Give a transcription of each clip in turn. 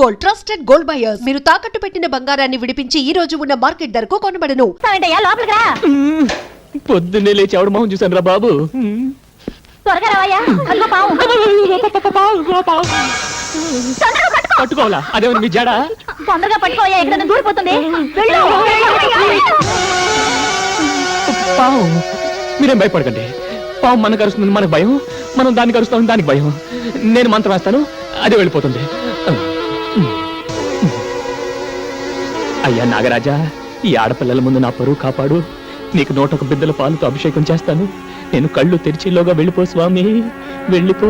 Gold, trusted gold buyers. మీరు తాకట్టు పెట్టిన బంగారాన్ని విడిపించి ఈ రోజు ఉన్న మార్కెట్ ధరకు కొనబడను. పొద్దున్నే లేచి ఎవడు మొహం చూసాను రా బాబు. పట్టుకోవాలా? అదేమన్నా మీ జాడా? తొందరగా పట్టుకోయా, ఇక్కడ దూరిపోతుంది. పావు మీరేం భయపడకండి. పావు మనకు కరుస్తుంది, మనకు భయం. మనం దాన్ని కరుస్తాం, దానికి భయం. నేను మంత్రం వేస్తాను, అదే వెళ్ళిపోతుంది. అయ్యా నాగరాజా, ఈ ఆడపిల్లల ముందు నా పరువు కాపాడు. నీకు 101 బిద్దల పాలుతో అభిషేకం చేస్తాను. నేను కళ్ళు తెరిచిలోగా వెళ్ళిపో స్వామి, వెళ్ళిపో.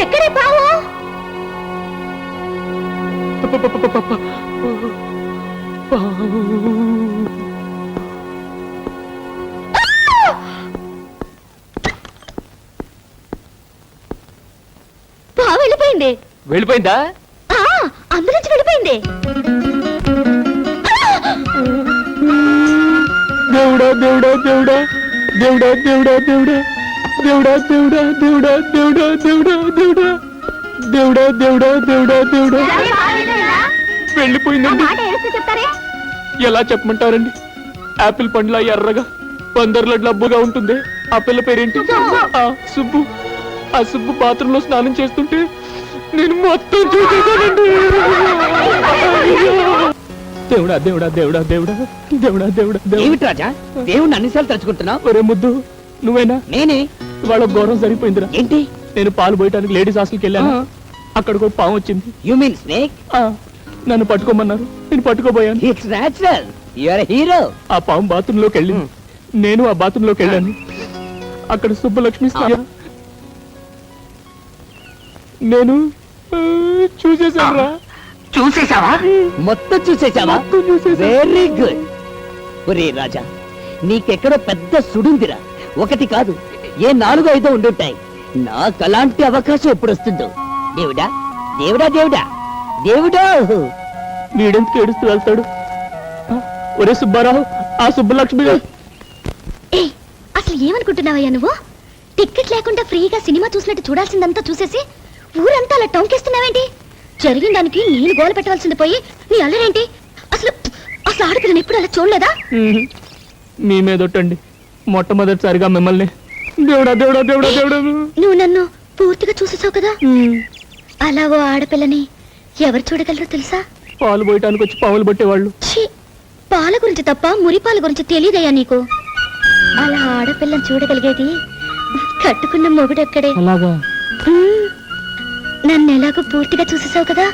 ఎక్కడే పావు? పావు వెళ్ళిపోయింది. వెళ్ళిపోయిందా? అందరి నుంచి వెళ్ళిపోయింది. దేవుడా దేవుడా దేవుడా దేవుడా దేవుడా దేవుడా దేవుడా దేవుడా దేవుడా దేవుడా దేవుడా దేవుడా దేవుడా దేవుడా దేవుడా దేవుడా వెళ్ళిపోయిందండి. ఎలా చెప్పమంటారండి? ఆపిల్ పండ్లా ఎర్రగా, పందర్ల డబ్బుగా ఉంటుంది. ఆ పిల్ల పేరేంటి? సుబ్బు. ఆ సుబ్బు బాత్రూమ్ లో స్నానం చేస్తుంటే నేను మొత్తం చూసేసానండి. దేవుడా దేవుడా దేవుడా దేవుడా దేవుడా దేవుడా ఏమిటి రాజా దేవుణ్ణి అన్నిసార్లు తలుచుకుంటున్నావు? ఒరే ముద్దు, నువ్వేనా? నేనే. వాళ్ళ గౌరవం సరిపోయిందిరా. ఏంటి? నేను పాలు పోయటానికి లేడీస్ హాస్టల్కి వెళ్ళాను. అక్కడికి ఒక పాము వచ్చింది. You mean snake? నన్ను పట్టుకోమన్నారు, నేను పట్టుకోబోయాను. It's natural, you are hero. ఆ పాము బాత్రూమ్ లోకి వెళ్ళింది. నేను ఆ బాత్రూమ్ లోకి వెళ్ళాను. అక్కడ సుబ్బలక్ష్మి నేను చూసేశాను రా. చూసేశావా? మొత్తం చూసేశావా? Very good. ఒరే రాజా, నీకెక్కడో పెద్ద సుడుందిరా. ఒకటి కాదు, ఏ 4-5 ఉండుంటాయి. నాకు అలాంటి అవకాశం ఎప్పుడు వస్తుందో. దేవుడా దేవుడా దేవుడా దేవుడా. వీడెందుకు ఏడుస్తూ వెళ్తాడు? ఒరే సుబ్బారావు, ఆ సుబ్బలక్ష్మి. అసలు ఏమనుకుంటున్నావయ్యా నువ్వు? టికెట్ లేకుండా ఫ్రీగా సినిమా చూసినట్టు చూడాల్సిందంతా చూసేసి ఊరంతా అలా టౌన్కేస్తున్నావేంటి? జరిగిన దానికి నేను గోల పెట్టవలసింది పోయి నీ అల్లరేంటి? అసలు అసలు ఆడపిల్లని ఎప్పుడు అలా చూడలేదా? మీ మీదొట్టండి, మొట్టమొదటిసారిగా మిమ్మల్ని. దేవుడా దేవుడా దేవుడా దేవుడా. నువ్వు నన్ను పూర్తిగా చూసేసావు కదా. అలా ఓ ఆడపిల్లని ఎవరు చూడగలరో తెలుసా? పాలు పోయటానికి వచ్చి పావులు పట్టేవాళ్ళు. పాల గురించి తప్ప మురిపాల గురించి తెలియదయ్యా నీకు. అలా ఆడపిల్లని చూడగలిగేది కట్టుకున్న మొగుడెక్కడే. అలాగా? నన్ను ఎలాగో పూర్తిగా చూసేసావు కదా,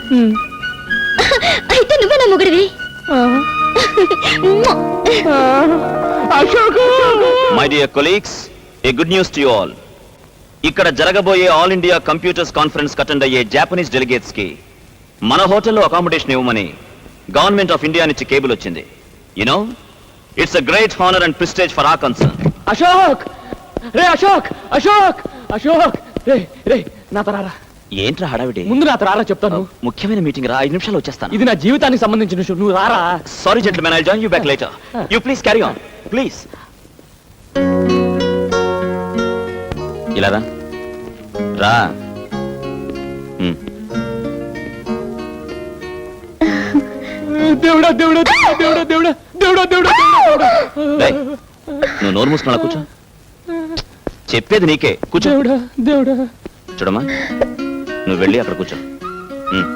అయితే నువ్వే నా మొగుడివి. My dear colleagues, a good news to you all. ఇక్కడ జరగబోయే all India computers conference attend అయ్యే జాపనీస్ డెలిగేట్స్ కి మన హోటల్లో అకామిడేషన్ ఇవ్వమని గవర్నమెంట్ ఆఫ్ ఇండియా నుంచి కేబుల్ వచ్చింది. You know, it's a great honour and prestige for our concern. Ashok రే, అశోక్ అశోక్ అశోక్ రే రే, నా తరారా. ఏంట్రా హడావిడి? ముందు నా తరారా చెప్తాను. ముఖ్యమైన మీటింగ్ రా, 5 నిమిషాలు వచ్చేస్తాను. ఇది నా జీవితానికి సంబంధించిన విషయం, నువ్వు రారా. Sorry gentlemen, I'll join you back later. You please carry on please. ఇలా రా రా. దేవుడా దేవుడా దేవుడా దేవుడా దేవుడా దేవుడా దేవుడా. నువ్వు నోరు మూసుకున్నా కూర్చో. చెప్పేది నీకే. కూర్చో. దేవుడా దేవుడా. చూడమ్మా, నువ్వు వెళ్ళి అక్కడ కూర్చో. ఉమ్.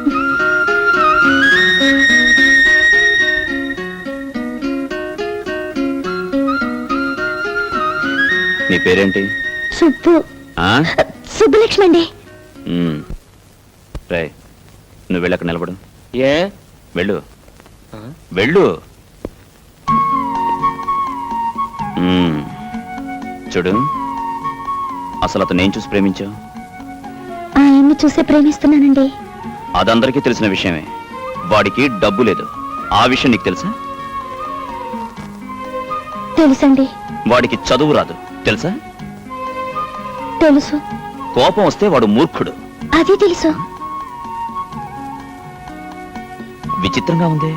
నీ పేరేంటి? సుబ్బు. ఆ? సుబ్బలక్ష్మి అండి. రే, నువ్వు వెళ్ళి అక్కడ నిలబడు. ఏ వెళ్ళు వెళ్ళు. చూడు, అసలు అతను ఏం చూసి ప్రేమించావు? ఆయన్ని చూసే ప్రేమిస్తున్నానండి. అదందరికీ తెలిసిన విషయమే. వాడికి డబ్బు లేదు. ఆ విషయం నీకు తెలుసా? తెలుసండి. వాడికి చదువు రాదు తెలుసా? తెలుసు. కోపం వస్తే వాడు మూర్ఖుడు. అది తెలుసు. విచిత్రంగా ఉంది.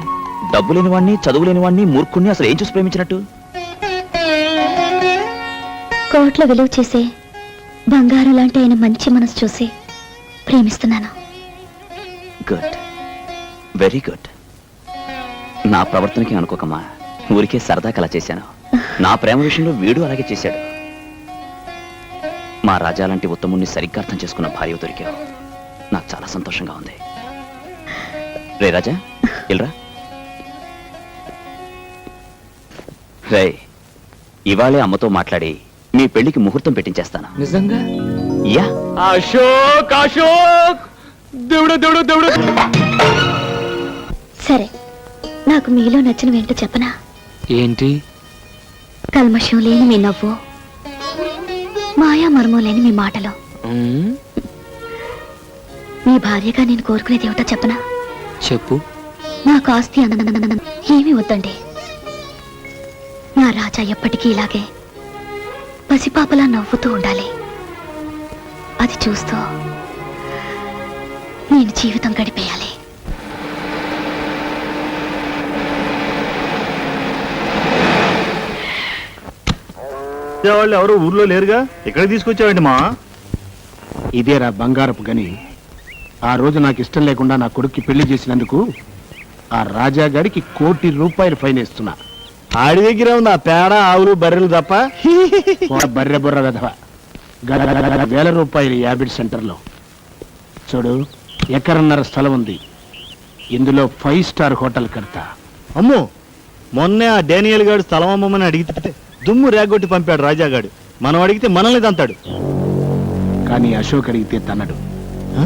డబ్బు లేని వాడిని, చదువు లేని వాడిని, మూర్ఖుణ్ణి అసలు ఏం చూసి ప్రేమించినట్టు? కోట్ల విలువ చేసే బంగారం లాంటి ఆయన మంచి మనసు చూసి ప్రేమిస్తున్నాను. Good, very good. నా ప్రవర్తనకి అనుకోకమ్మా, ఊరికే సరదాకి అలా చేశాను. నా ప్రేమ విషయంలో వీడు అలాగే చేశాడు. మా రాజా లాంటి ఉత్తముణ్ణి సరిగ్గా అర్థం చేసుకున్న భార్య దొరికావు. నాకు చాలా సంతోషంగా ఉంది. రే రాజా, ఇల్రా. రే, ఇవాళే అమ్మతో మాట్లాడి మీ పెళ్లికి ముహూర్తం పెట్టించేస్తాను. నిజంగా? యా. అశోక్ అశోక్, దేవుడా దేవుడా దేవుడా. సరే, నాకు మీలో నచ్చినవేంటో చెప్పనా? ఏంటి? కల్మషం లేని మీ నవ్వు, మాయా మర్మం లేని మీ మాటలు. మీ భార్యగా నేను కోరుకునేది ఏమిటో చెప్పనా? చెప్పు. నాకు ఆస్తి ఏమీ వద్దండి. నా రాజా ఎప్పటికీ ఇలాగే పసిపాపలా నవ్వుతూ ఉండాలి. అది చూస్తూ నేను జీవితం గడిపేయాలి. వాళ్ళు ఎవరు ఊర్లో లేరుగా, ఇక్కడ తీసుకొచ్చావండి మా? ఇదేరా బంగారపు గని. ఆ రోజు నాకు ఇష్టం లేకుండా నా కొడుక్కి పెళ్లి చేసినందుకు ఆ రాజాగాడికి ₹1 కోటి ఫైన్ ఇస్తున్నా. ఆడి దగ్గర ఉంది ఆ పేడ, ఆవులు, బర్రెలు తప్ప. బర్రె బుర్ర వెధవ. ₹1,000 యాబిడ్ సెంటర్లో. చూడు, ఎకరన్నర స్థలం ఉంది. ఇందులో 5 స్టార్ హోటల్ కడతా. అమ్మో, మొన్నే ఆ డేనియల్ గాడు స్థలం అమ్మమని అడిగితే దుమ్ము రేగొట్టి పంపాడు రాజాగాడు. మనం అడిగితే మనల్ని తంతాడు. కానీ అశోక్ అడిగితే తన్నడు. ఆ?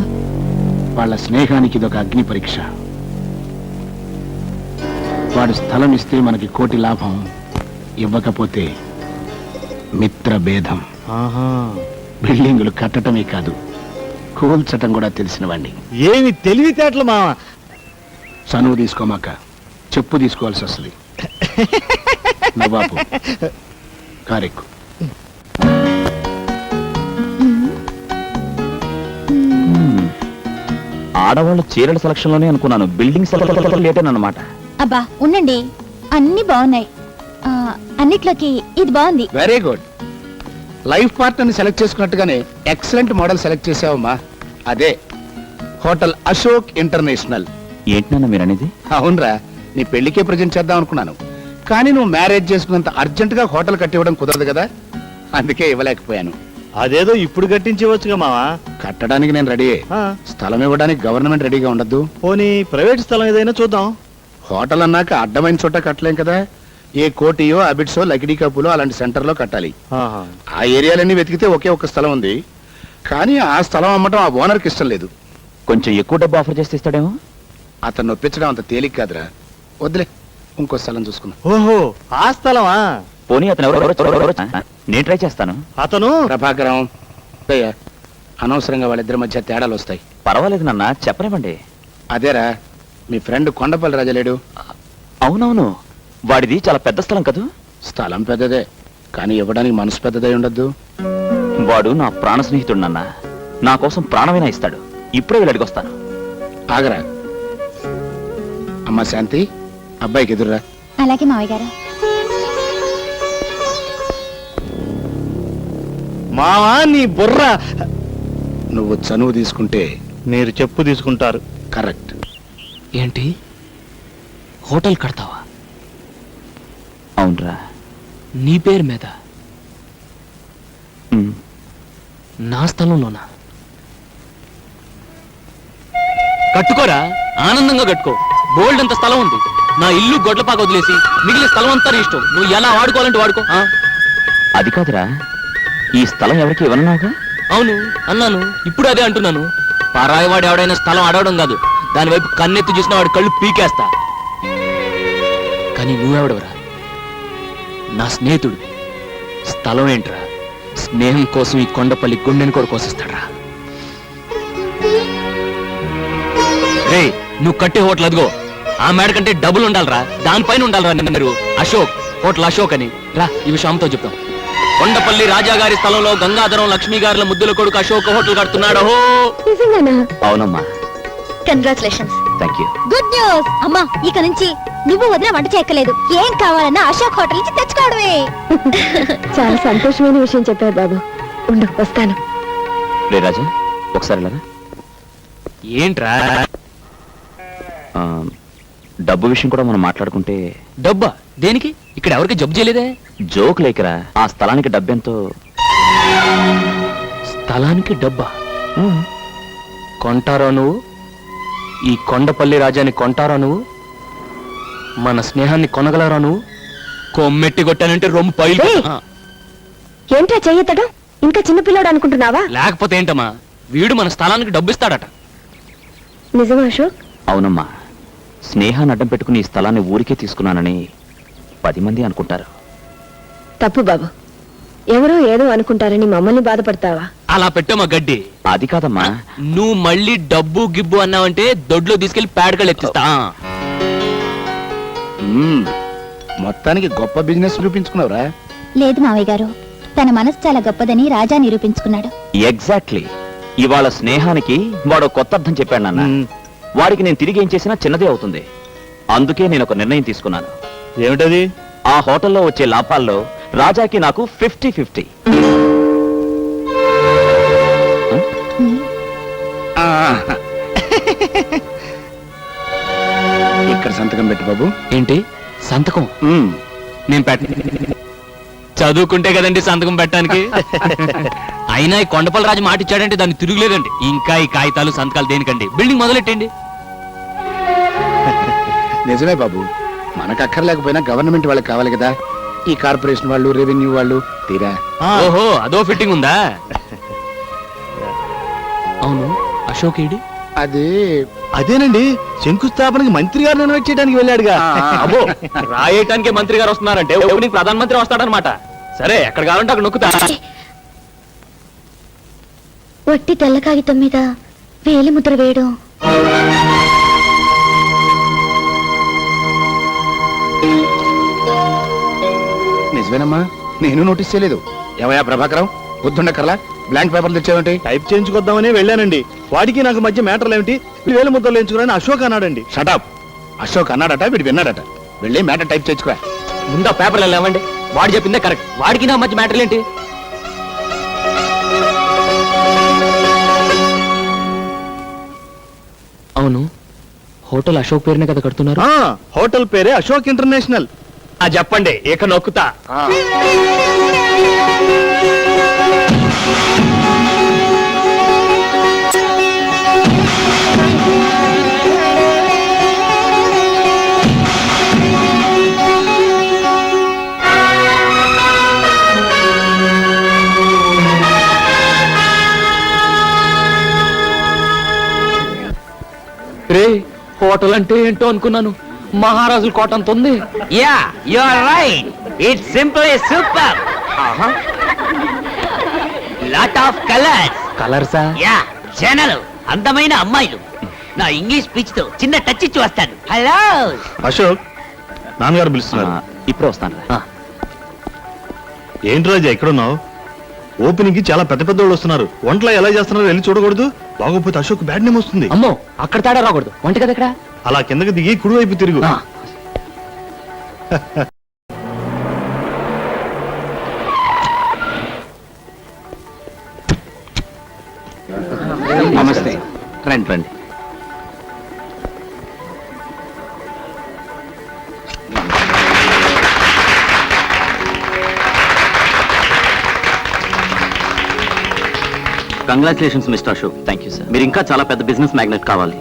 వాళ్ళ స్నేహానికి ఇదొక అగ్ని పరీక్ష. వాడు స్థలం ఇస్తే మనకి ₹1 కోటి లాభం, ఇవ్వకపోతే మిత్ర భేదం. ఆహా, బిల్డింగులు కట్టడమే కాదు, కూల్చటం కూడా తెలిసిన వాణ్ణి. ఏమి తెలివితేటలు మావా. చనువు తీసుకోమాక చెప్పు తీసుకోవాల్సి వస్తుంది. నవాబు కారెక్కు. ఆడవాళ్ళ చీరల సెలక్షన్ లోనే అనుకున్నాను, బిల్డింగ్ సెలక్షన్ లేటేనమాట. అబ్బా ఉండండి, అన్ని బాగున్నాయి. అన్నిట్లోకి ఇది బాగుంది. Very good. లైఫ్ పార్ట్నర్ని సెలెక్ట్ చేసుకున్నట్టుగానే ఎక్సలెంట్ మోడల్ సెలెక్ట్ చేసావమ్మా. అదే హోటల్ అశోక్ ఇంటర్నేషనల్. ఏంటన్నా మీరు అనేది? అవునరా, నీ పెళ్లికే ప్రజెంట్ చేద్దాం అనుకున్నాను. కానీ నువ్వు మ్యారేజ్ చేసుకున్నంత అర్జెంటుగా హోటల్ కట్టివ్వడం కుదరదు కదా, అందుకే ఇవ్వలేకపోయాను. అదేదో ఇప్పుడు కట్టించవచ్చుగా మావా. కట్టడానికి నేను రెడీ. ఆ, స్థలం ఇవ్వడానికి గవర్నమెంట్ రెడీగా ఉండద్దు. పోనీ ప్రైవేట్ స్థలం ఏదైనా చూద్దాం. హోటల్ అన్నాక అడ్డమైన చోట కట్టలేం కదా. ఏ కోటియో, అబిడ్సో, లకిడీ కప్పులో అలాంటి సెంటర్లో కట్టాలి. ఆహా. ఆ ఏరియాలన్నీ వెతికితే ఒకే ఒక స్థలం ఉంది. కానీ ఆ స్థలం అమ్మటం ఆ ఓనర్కి ఇష్టం లేదు. కొంచెం ఎక్కువ డబ్బు ఆఫర్ చేస్తే ఇస్తాడేమో. అతను ఒప్పించడం అంత తేలిక కాదురా. వద్దులే, ఇంకో స్థలం చూసుకున్నా. ఓహో, ఆ స్థలమా? పోనీ అతను నేను ట్రై చేస్తాను. అతను ప్రభాకరం, అయ్యా, అనవసరంగా వాళ్ళిద్దరి మధ్య తేడాలు వస్తాయి. పర్వాలేదు నాన్న, చెప్పనివ్వండి. అదేరా, మీ ఫ్రెండ్ కొండపల్లి రాజలేడు. అవునవును, వాడిది చాలా పెద్ద స్థలం కదూ. స్థలం పెద్దదే, కానీ ఇవ్వడానికి మనసు పెద్దదై ఉండద్దు. వాడు నా ప్రాణ స్నేహితుడు నాన్న. నా కోసం ప్రాణమైనా ఇస్తాడు. ఇప్పుడే వెళ్ళి అడిగొస్తాను. ఆగరా. అమ్మా శాంతి, అబ్బాయికి ఎదురురా. అలాగే మావయ్య గారు. మావా నీ బుర్ర. నువ్వు చనువు తీసుకుంటే మీరు చెప్పు తీసుకుంటారు. కరెక్ట్. ఏంటి, హోటల్ కడతావా? అవునరా. నీ పేరు మీద? నా స్థలంలోనా? కట్టుకోరా, ఆనందంగా కట్టుకో. బోల్డ్ అంత స్థలం ఉంది. నా ఇల్లు గొడ్లపాక వదిలేసి మిగిలిన స్థలం అంతా నీ ఇష్టం. నువ్వు ఎలా వాడుకోవాలంటే వాడుకో. అది కాదురా, ఈ స్థలం ఎవరికి ఇవ్వనున్నావుగా? అవును అన్నాను, ఇప్పుడు అదే అంటున్నాను. పరాయివాడు ఎవడైనా స్థలం అడగడం కాదు, దాని వైపు కన్నెత్తి చూసిన వాడి కళ్ళు పీకేస్తా. కానీ నువ్వెవడవరా? నా స్నేహితుడు. స్థలం ఏంట్రా? స్నేహం కోసం ఈ కొండపల్లి గుండెని కూడా కోసిస్తాడ్రా. రే, నువ్వు కట్టే హోటల్ అదిగో, ఆ మేడ కంటే డబ్బులు ఉండాలరా, దానిపైన ఉండాలరా. మీరు అశోక్, హోటల్ అశోక్ అని రా, ఈ విషయం అమ్మతో చెప్తాం. కొండపల్లి రాజాగారి స్థలంలో గంగాధరం లక్ష్మీ గారుల ముద్దుల కొడుకు అశోక్ హోటల్ కడుతున్నాడు. అవునమ్మా. Congratulations. Thank you. Good news అమ్మా, ఇక నుంచి నువ్వు వదిన వంట చేయక్కలేదు. ఏం కావాలన్నా అశోక్ హోటల్ నుంచి తెచ్చుకోవడమే. చాలా సంతోషమైన విషయం చెప్పారు బాబు. ఉండు, వస్తాను. రే రాజా, ఒకసారి ఇలా రా. ఏంట్రా? ఆ, డబ్బు విషయం కూడా మనం మాట్లాడుకుంటే. డబ్బా దేనికి? ఇక్కడ ఎవరికి జబ్బు చేయలేదే. జోక్ లేకరా, ఆ స్థలానికి డబ్బెంతో. స్థలానికి డబ్బా కొంటారా నువ్వు? ఈ కొండపల్లి రాజాని కొంటారా నువ్వు? మన స్నేహాన్ని కొనగలరా నువ్వు? కొమ్మెట్టి కొట్టానంటే రొమ్ము పైలు. ఏయ్! ఏంట్రా చెయ్యతడం? ఇంకా చిన్నపిల్లాడు అనుకుంటున్నావా? లేకపోతే ఏంటమ్మా, వీడు మన స్థలానికి డబ్బు ఇస్తాడట. నిజమా అశోక్? అవునమ్మా, స్నేహాన్ని అడ్డం పెట్టుకుని ఈ స్థలాన్ని ఊరికే తీసుకున్నానని 10 మంది అనుకుంటారు. తప్పు బాబు. ఎవరో ఏదో అనుకుంటారని మమ్మల్ని బాధపడతావా? అలా పెట్టమ్మా గడ్డి. అది కాదమ్మా. నువ్వు మళ్ళీ డబ్బు గిబ్బు అన్నావంటే దొడ్లో తీసుకెళ్లి పేడకలు ఎత్తిస్తా. మొత్తానికి గొప్ప బిజినెస్ చూపించుకున్నావురా. లేదు మావయ్య గారు, తన మనసు చాలా గొప్పదని రాజా నిరూపించుకున్నాడు. ఎగ్జాక్ట్లీ. ఇవాళ స్నేహానికి వాడు కొత్త అర్థం చెప్పాడు నాన్న. వాడికి నేను తిరిగి ఏం చేసినా చిన్నదే అవుతుంది. అందుకే నేను ఒక నిర్ణయం తీసుకున్నాను. ఏమిటది? ఆ హోటల్లో వచ్చే లాభాల్లో రాజాకి నాకు 50-50. ఇక్కడ సంతకం పెట్టు బాబు. ఏంటి సంతకం? నేను పెట్ట చదువుకుంటే కదండి సంతకం పెట్టడానికి. అయినా ఈ కొండపల్లి రాజు మాట ఇచ్చాడంటే దాన్ని తిరుగులేదండి. ఇంకా ఈ కాగితాలు సంతకాలు దేనికండి? బిల్డింగ్ మొదలెట్టండి. నిజమే బాబు, మనకు అక్కర్లేకపోయినా గవర్నమెంట్ వాళ్ళకి కావాలి కదా. ఈ కార్పొరేషన్ వాళ్ళు, రెవెన్యూ వాళ్ళు తీరా. ఓహో, అదో ఫిట్టింగ్ ఉందా? అవును, అశోక్ ఏడి? అది అదేనండి, శంకుస్థాపనకి మంత్రి గారిని ఇన్వైట్ చేయడానికి వెళ్ళాడుగా. అబ్బో, రాయటానికి మంత్రి గారు వస్తున్నారంటే ఓపెనింగ్ ప్రధానమంత్రి వస్తాడనమాట. సరే, ఎక్కడ కావాలంటే అక్కడ నొక్కుతా. వట్టి తెల్ల కాగితం మీద వేలి ముద్ర వేయడం. నిజమేనమ్మా, నేను నోటీస్ చేయలేదు. ఏమయ్యా ప్రభాకరం, పొద్దుండకర్లా బ్లాంక్ పేపర్లు తెచ్చావేంటి? టైప్ చేయించుకొద్దామని వెళ్ళానండి. వాడికి నాకు మధ్య మ్యాటర్లు ఏమిటి? 1000 ముద్దలు ఎంచుకుని అశోక్ అన్నాడండి. షటప్. అశోక్ అన్నాడట, వీడు విన్నాడట. వెళ్ళి మ్యాటర్ టైప్ చేయించుకో. ముందు ఆ పేపర్లు లేవండి. వాడు చెప్పిందే కరెక్ట్. వాడికి నా మధ్య మ్యాటర్లు ఏంటి? అవును, హోటల్ అశోక్ పేరునే కదా కడుతున్నారు. హోటల్ పేరే అశోక్ ఇంటర్నేషనల్. చెప్పండి, ఇక నొక్కుతా. రే, హోటల్ అంటే ఏంటో అనుకున్నాను. మహారాజుల కోట అంత ఉంది. Yeah, you are right. It's simple super. Lot of colours. కలర్సా? యా, జనాలు, అందమైన అమ్మాయిలు. నా ఇంగ్లీష్ స్పీచ్ తో చిన్న టచ్ ఇచ్చి వస్తాను. హలో అశోక్, నాన్నగారు పిలుస్తున్నారు. ఇప్పుడే వస్తాను. ఏంటి రాజా ఎక్కడున్నావు? ఓపెనింగ్ కి చాలా పెద్ద పెద్ద వాళ్ళు వస్తున్నారు. వంటలు ఎలా చేస్తున్నారో వెళ్ళి చూడకూడదు. బాగోపోతే అశోక్ బ్యాడ్ నేమ్ వస్తుంది. అమ్మో, అక్కడ తేడా రాకూడదు. వంట కదా ఇక్కడ. అలా కిందకి దిగి కుడివైపు తిరుగు. నమస్తే. రండి రండి. Congratulations mister Ashok. Thank you sir. మీరు ఇంకా చాలా పెద్ద బిజినెస్ మ్యాగ్నెట్ కావాలి.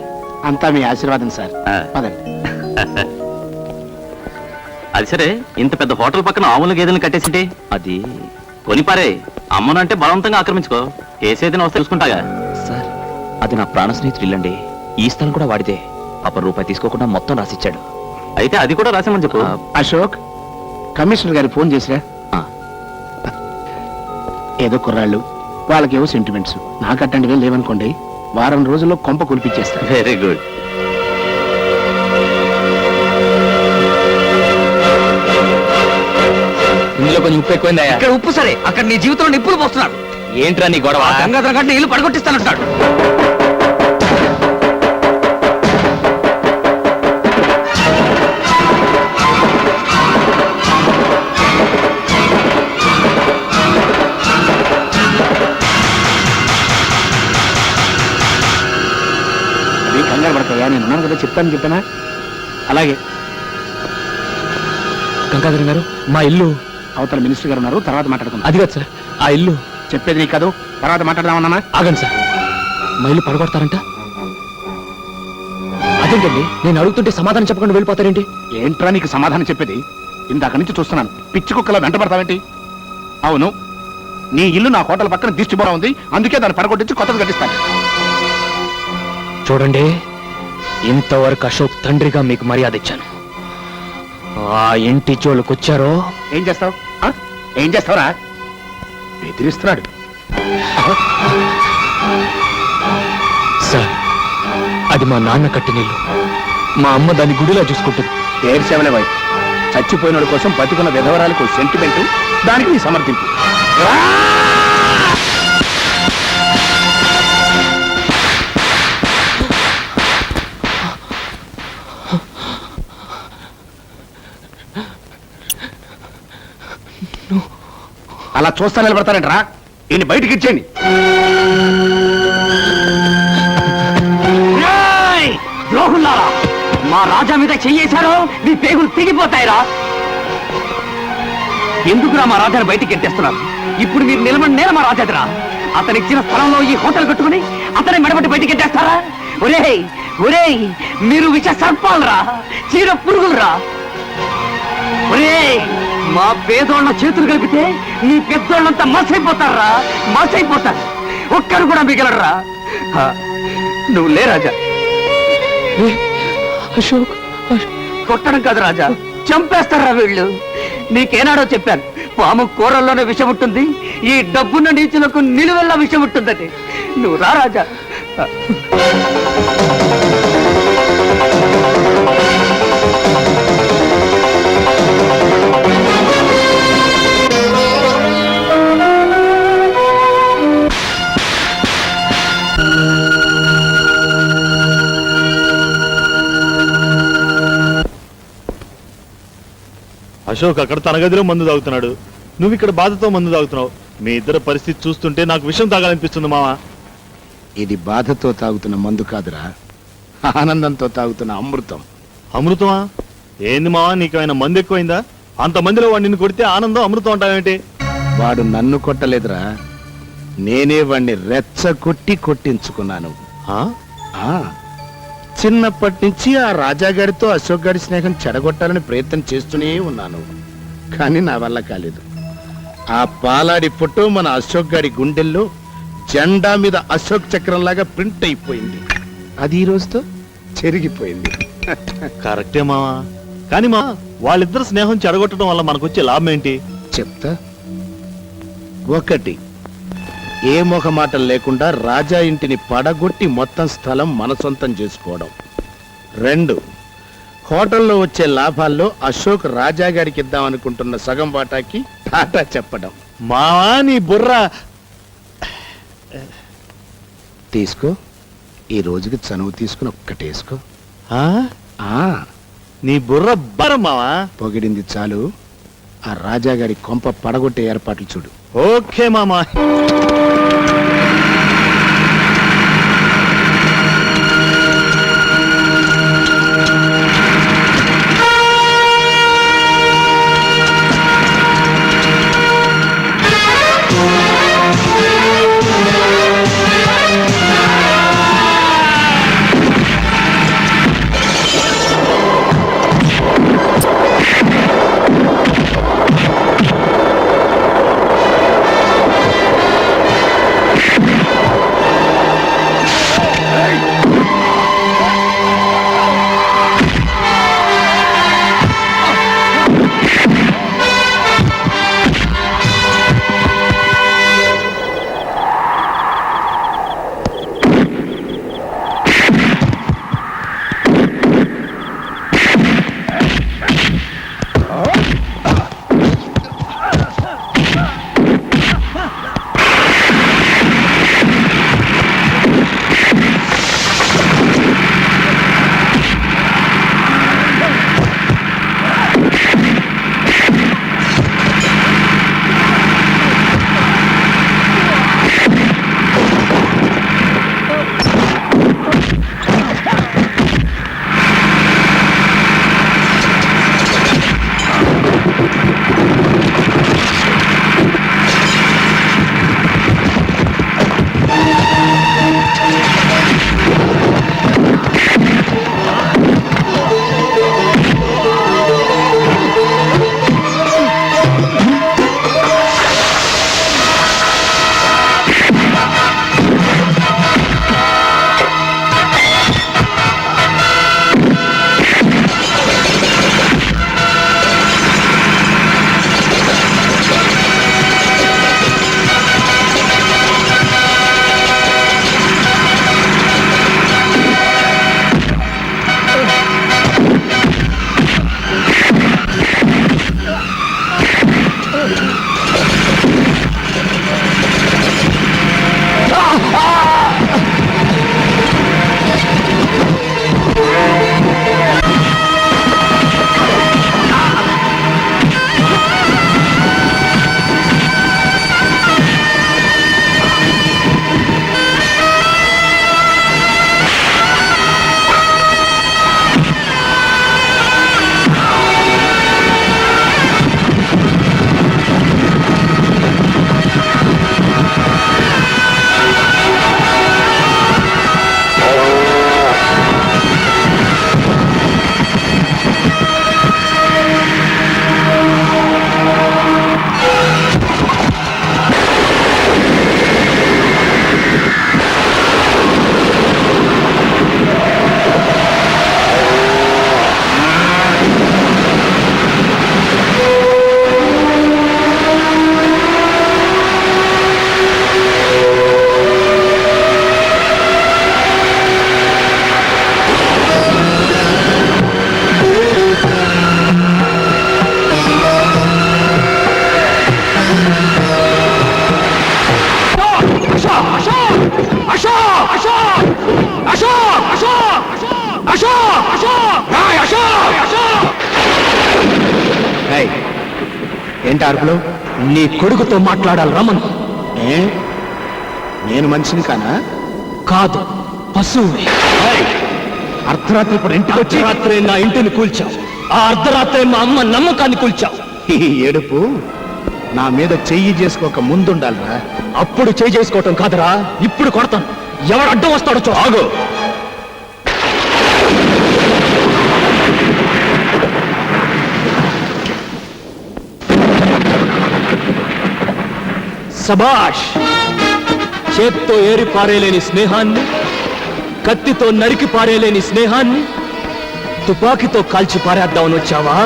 అంతా మీ ఆశీర్వాదం సార్. పదండి. అది సరే, ఇంత పెద్ద హోటల్ పక్కన ఆవుల గేదెలను కట్టేసింటే అది కొనిపారే. అమ్మనంటే బలవంతంగా ఆక్రమించుకో. కేసేదైనా వస్తే చూసుకుంటాగా. సార్, అది నా ప్రాణ స్నేహితుడు ఇల్లండి. ఈ స్థలం కూడా వాడితే. రూపాయి తీసుకోకుండా మొత్తం రాసిచ్చాడు. అయితే అది కూడా రాసామని చెప్పు. అశోక్, కమిషనర్ గారికి ఫోన్ చేసిరా. ఏదో కుర్రాళ్ళు, వాళ్ళకేవో సెంటిమెంట్స్. నాకు అట్టంటివే లేవనుకోండి, వారం రోజుల్లో కొంప కులిపించేస్తారు. Very good. ఇందులో కొంచెం ఉప్పు ఎక్కువైందా? ఇక్కడ ఉప్పు సరే, అక్కడ నీ జీవితంలో నిప్పులు పోస్తున్నాడు. ఏంట్రా నీ గొడవ? గంగాధర గంట ఇల్లు పడగొట్టిస్తానంటున్నాడు. కంగారు పడతాయా? నేను ఉన్నాను కదా, చెప్పానా? అలాగే. గంగాధర్ గారు, మా ఇల్లు అవతల మినిస్టర్ గారు ఉన్నారు, తర్వాత మాట్లాడుకుందాం. అది కాదు సార్, ఆ ఇల్లు. చెప్పేది నీకు కాదు, తర్వాత మాట్లాడదామన్నా. ఆగండి సార్, మా ఇల్లు పడగొడతారంట. అదేంటండి, నేను అడుగుతుంటే సమాధానం చెప్పకుండా వెళ్ళిపోతారేంటి? ఏంట్రా నీకు సమాధానం చెప్పేది? ఇందాక నుంచి చూస్తున్నాను, పిచ్చి కుక్కలా వెంట పడతావేంటి? అవును, నీ ఇల్లు నా హోటల్ పక్కన దిష్టిబోర ఉంది, అందుకే దాన్ని పడగొట్టించి కొత్తది కట్టిస్తాను. చూడండి, ఇంతవరకు అశోక్ తండ్రిగా మీకు మర్యాద ఇచ్చాను. ఆ ఇంటి జోలికొచ్చారో ఏం చేస్తావు? ఏం చేస్తావురా? బెదిరిస్తున్నాడు. సార్, అది మా నాన్న కట్టిన ఇల్లు. మా అమ్మ దాన్ని గుడిలా చూసుకుంటుంది. ఏడ్చేవలే బాయ్, చచ్చిపోయినోడి కోసం బతుకున్న విధవరాలకు సెంటిమెంటు, దానికి నీ సమర్థింపు. అలా చూస్తా నిలబడతారంటరా? ఈయన బయటికి ఇచ్చేయండి. ద్రోహుల్లారా, మా రాజా మీద చెయ్యేశారో మీ పేగులు తెగిపోతాయిరా. ఎందుకురా మా రాజాను బయటికి ఎత్తేస్తున్నారు? ఇప్పుడు మీరు నిలబడి నేల మా రాజాదిరా. అతని ఇచ్చిన స్థలంలో ఈ హోటల్ కట్టుకుని అతని మెడబట్టి బయటికి ఎత్తేస్తారా? ఒరేయ్ ఒరేయ్, మీరు విష సర్పాలరా, చీర పురుగులరా. ఒరేయ్, మా పేదోళ్ళ చేతులు కలిపితే నీ పెద్దోళ్ళంతా మసైపోతారా, మసైపోతారు. ఒక్కరు కూడా మిగలరా. నువ్వు లే రాజా. అశోక్, కొట్టడం కాదు రాజా, చంపేస్తారా వీళ్ళు. నీకేనాడో చెప్పాను, పాము కూరల్లోనే విషం ఉంటుంది, ఈ డబ్బున్న నీచులకు నిలువెల్లా విషం ఉంటుందని. నువ్వు రా రాజా. అశోక్ అక్కడ తన గదిలో మందు తాగుతున్నాడు, నువ్వు ఇక్కడ బాధతో మందు తాగుతున్నావు. మీ ఇద్దరు పరిస్థితి చూస్తుంటే నాకు విషయం తాగాలనిపిస్తుంది మావా. ఇది బాధతో తాగుతున్న మందు కాదురా, ఆనందంతో తాగుతున్న అమృతం. అమృతమా? ఏంది మావా, నీకేమైనా మందు ఎక్కువైందా? అంత మందిలో వాడు నిన్ను కొడితే ఆనందం అమృతం అంటావేంటి? వాడు నన్ను కొట్టలేదురా, నేనే వాణ్ణి రెచ్చగొట్టి కొట్టించుకున్నాను. ఆ? ఆ, చిన్నప్పటి నుంచి ఆ రాజాగారితో అశోక్ గారి స్నేహం చెడగొట్టాలని ప్రయత్నం చేస్తూనే ఉన్నాను, కానీ నా వల్ల కాలేదు. ఆ పాలాడి ఫోటో మన అశోక్ గారి గుండెల్లో జెండా మీద అశోక్ చక్రంలాగా ప్రింట్ అయిపోయింది. అది ఈ రోజుతో చెరిగిపోయింది. కరెక్టే మావా, కానీ మా వాళ్ళిద్దరు స్నేహం చెడగొట్టడం వల్ల మనకొచ్చే లాభం ఏంటి? చెప్తా. ఒకటి, ఏ మొహమాటం లేకుండా రాజా ఇంటిని పడగొట్టి మొత్తం స్థలం మన సొంతం చేసుకోవడం. 2, హోటల్లో వచ్చే లాభాల్లో అశోక్ రాజా గారికి ఇద్దామనుకుంటున్న సగం వాటాకి టాటా చెప్పడం. మావా, నీ బుర్ర తీసుకో, ఈ రోజుకి చనువు తీసుకుని ఒక్కటేసుకో. ఆ? ఆ, నీ బుర్ర బరం మావా. పొగిడింది చాలు, ఆ రాజా గారి కొంప పడగొట్టే ఏర్పాట్లు చూడు. ఓకే మామా. ఏంటి అరుపులు? నీ కొడుకుతో మాట్లాడాలి రమన్. ఏ నేను మనిషిని కానా? కాదు, పశువుని. అర్ధరాత్రి ఇప్పుడు ఇంటికి వచ్చి రాత్రే నా ఇంటిని కూల్చావు. ఆ అర్ధరాత్రే మా అమ్మ నమ్మకాన్ని కూల్చావు. ఈ ఏడుపు నా మీద చెయ్యి చేసుకోక ముందుండాలిరా. అప్పుడు చేయి చేసుకోవటం కాదురా, ఇప్పుడు కొడతాను. ఎవడు అడ్డం వస్తాడో చూ. ఆగు. సబాష్! చేత్తో ఏరి పారేలేని స్నేహాన్ని, కత్తితో నరికి పారేలేని స్నేహాన్ని తుపాకీతో కాల్చి పారేద్దామని వచ్చావా?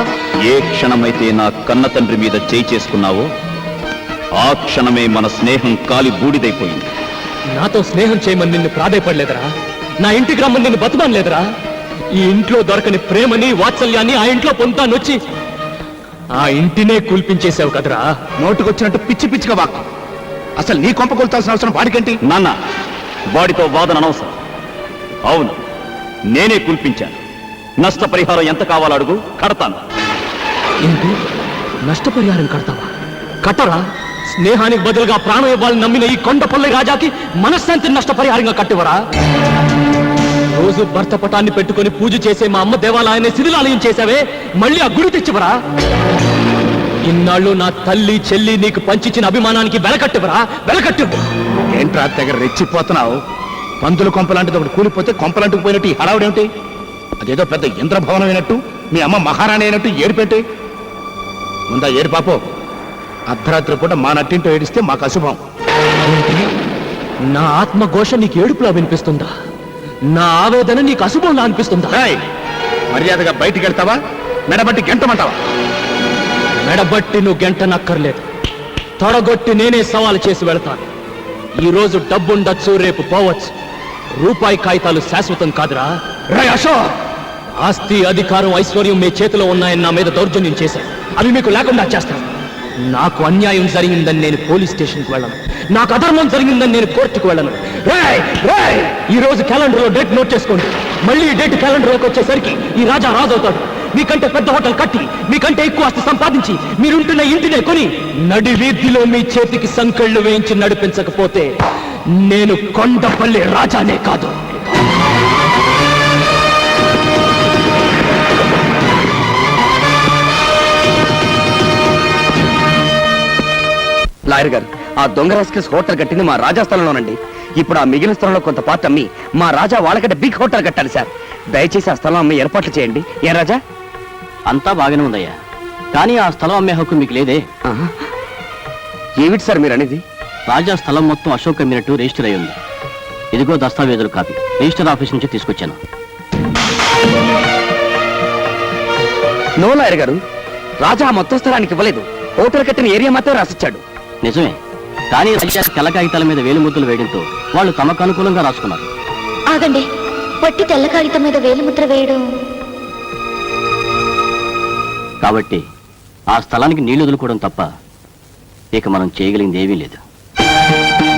ఏ క్షణమైతే నా కన్న తండ్రి మీద చేయి చేసుకున్నావో ఆ క్షణమే మన స్నేహం కాలి బూడిదైపోయింది. నాతో స్నేహం చేయమని నిన్ను ప్రాధేయపడలేదురా. నా ఇంటికి రమ్మని నిన్ను బతమనలేదురా. ఈ ఇంట్లో దొరకని ప్రేమని వాత్సల్యాన్ని ఆ ఇంట్లో పొందుతానొచ్చి ఆ ఇంటినే కూల్పించేశావు కదరా. నోటుకొచ్చినట్టు పిచ్చి పిచ్చిగా వాక్కు. అసలు నీ కొంప కొల్తాల్సిన అవసరం వాడికేంటి? నాన్న, వాడితో వాదన అనవసరం. అవును, నేనే కుల్పించాను. నష్టపరిహారం ఎంత కావాలో అడుగు, కడతాను. ఏంటి? నష్టపరిహారం కడతావా? కట్టరా. స్నేహానికి బదులుగా ప్రాణం ఇవ్వాలని నమ్మిన ఈ కొండపల్లి రాజాకి మనశ్శాంతిని నష్టపరిహారంగా కట్టివరా? రోజు భర్త పటాన్ని పెట్టుకుని పూజ చేసే మా అమ్మ దేవాలయాన్ని శిథిలాలయం చేశావే, మళ్ళీ ఆ గుడి తెచ్చివరా? ఇన్నాళ్ళు నా తల్లి చెల్లి నీకు పంచిచ్చిన అభిమానానికి వెలకట్టివరా? వెలకట్టివు. ఏంట్రా దగ్గర రెచ్చిపోతున్నావు? పందులు కొంపలాంటిది ఒకటి కూలిపోతే కొంపలంటుకు పోయినట్టు ఈ హడావుడేమిటి? అదేదో పెద్ద ఇంద్రభవనం అయినట్టు, మీ అమ్మ మహారాణి అయినట్టు ఏడిపెట్టి ముందా ఏడు పాపో. అర్ధరాత్రి పూట మా నట్టింటో ఏడిస్తే మాకు అశుభం. నా ఆత్మఘోష నీకు ఏడుపులా వినిపిస్తుందా? నా ఆవేదన నీకు అశుభంలా అనిపిస్తుందా? ఏయ్, మర్యాదగా బయటికి వెళ్తావా? మెడబట్టి గెంటమంటావా? మెడబట్టి నువ్వు గంట నక్కర్లేదు. తొడగొట్టి నేనే సవాలు చేసి వెళతాను. ఈ రోజు డబ్బుండొచ్చు, రేపు పోవచ్చు. రూపాయి కాగితాలు శాశ్వతం కాదురా. రేయ్ అశోక్, ఆస్తి అధికారం ఐశ్వర్యం మీ చేతిలో ఉన్నాయని నా మీద దౌర్జన్యం చేశారు. అవి మీకు లేకుండా చేస్తాను. నాకు అన్యాయం జరిగిందని నేను పోలీస్ స్టేషన్కి వెళ్ళను. నాకు అధర్మం జరిగిందని నేను కోర్టుకు వెళ్ళను. ఈ రోజు క్యాలెండర్లో డేట్ నోట్ చేసుకోండి. మళ్ళీ ఈ డేట్ క్యాలెండర్లోకి వచ్చేసరికి ఈ రాజా రాజవుతాడు. మీకంటే పెద్ద హోటల్ కట్టి, మీకంటే ఎక్కువ ఆస్తి సంపాదించి, మీరుంటున్న ఇంటినే కొని నడి వీధిలో మీ చేతికి సంకెళ్ళు వేయించి నడిపించకపోతే నేను కొండపల్లి రాజానే కాదు. లాయర్ గారు, ఆ దొంగ రాస్కెల్స్ హోటల్ కట్టింది మా రాజా స్థలంలోనండి. ఇప్పుడు ఆ మిగిలిన స్థలంలో కొంత పార్ట్ అమ్మి మా రాజా వాళ్ళకంటే బిగ్ హోటల్ కట్టాలి సార్. దయచేసి ఆ స్థలం అమ్మి ఏర్పాట్లు చేయండి. ఏ రాజా? అంతా బాగానే ఉందయ్యా, కానీ ఆ స్థలం అమ్మే హక్కు మీకు లేదే. ఏమిటి సార్ మీరు అనేది? రాజా స్థలం మొత్తం అశోక్ అమ్మినట్టు రిజిస్టర్ అయి ఉంది. ఇదిగో దస్తావేజుల కాపీ రిజిస్టర్ ఆఫీస్ నుంచి తీసుకొచ్చాను. నో లాయర్ గారు, రాజా మొత్తం స్థలానికి ఇవ్వలేదు. హోటల్ కట్టిన ఏరియా మాత్రం రాసిచ్చాడు. నిజమే, కానీ రాజా తెల్ల కాగితాల మీద వేలు ముద్రలు వేయడంతో వాళ్ళు తమకు అనుకూలంగా రాసుకున్నారు. ఆగండి, పట్టి తెల్ల కాగితం మీద వేలిముద్ర వేయడం. కాబట్టి ఆ స్థలానికి నీళ్లు వదులుకోవడం తప్ప ఇక మనం చేయగలిగింది ఏమీ లేదు.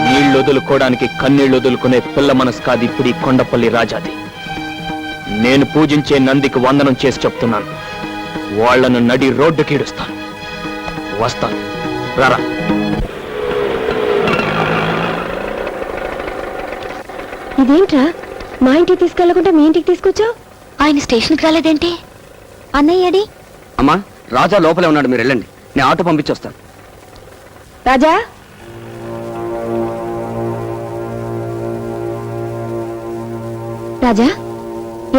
నీళ్లు వదులుకోవడానికి కన్నీళ్లు వదులుకునే పిల్ల మనసు కాదు ఇప్పుడు ఈ కొండపల్లి రాజాది. నేను పూజించే నందికి వందనం చేసి చెప్తున్నాను, వాళ్లను నడి రోడ్డుకి ఈడుస్తాను. వస్తాను, రారా. ఇదేంట్రా, మా ఇంటికి తీసుకెళ్లకుండా మీ ఇంటికి తీసుకొచ్చావు? ఆయన స్టేషన్కి రాలేదేంటి? అన్నయ్యడి? అమ్మా, రాజా లోపలే ఉన్నాడు, మీరు వెళ్ళండి, నేను ఆటో పంపించొస్తాను. రాజా, రాజా,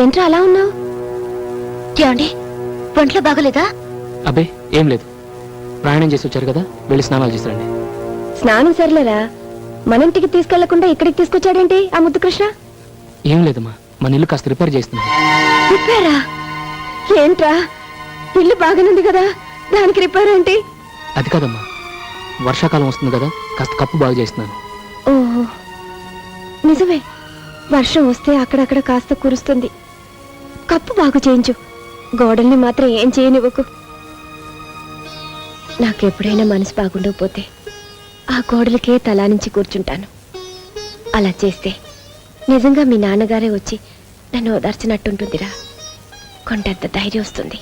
ఏంట్రా అలా ఉన్నావు? ఏమండి, ఒంట్లో బాగలేదా? అబ్బే ఏం లేదు, ప్రయాణం చేసి వచ్చారు కదా, వెళ్ళి స్నానాలు చేసిరండి. స్నానం సరిలేరా, మన ఇంటికి తీసుకెళ్లకుండా ఇక్కడికి తీసుకొచ్చాడేంటి ఆ ముద్దు కృష్ణ? ఏం లేదమ్మా, మన ఇల్లు కాస్త రిపేర్ చేస్తున్నాను. రిపేరా? ఏంట్రా, ఇల్లు బాగానుంది కదా, దానికి రిపేర్ ఏంటి? అది కాదమ్మా, వర్షాకాలం వస్తుంది కదా, కాస్త కప్పు బాగు చేస్తున్నాను. ఓహో, నిజమే, వర్షం వస్తే అక్కడక్కడ కాస్త కురుస్తుంది. కప్పు బాగు చేయించు, గోడల్ని మాత్రం ఏం చేయనివ్వకు. నాకెప్పుడైనా మనసు బాగుండకపోతే ఆ గోడలకే తలా నుంచి కూర్చుంటాను. అలా చేస్తే నిజంగా మీ నాన్నగారే వచ్చి నన్ను ఓదార్చినట్టుంటుందిరా, కొండంత ధైర్యం వస్తుంది.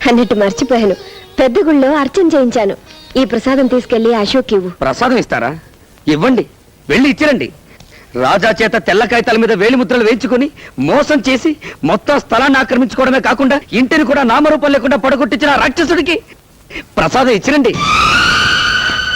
అన్నట్టు మర్చిపోయాను, పెద్ద గుళ్ళో అర్చన చేయించాను. ఈ ప్రసాదం తీసుకెళ్లి అశోక్ ఇవ్వు. ప్రసాదం ఇస్తారా? ఇవ్వండి, వెళ్ళి ఇచ్చిరండి. రాజా చేత తెల్ల కాగితాల మీద వేలిముద్రలు వేయించుకుని మోసం చేసి మొత్తం స్థలాన్ని ఆక్రమించుకోవడమే కాకుండా ఇంటిని కూడా నామరూపం లేకుండా పడగొట్టించిన రాక్షసుడికి ప్రసాదం ఇచ్చిరండి.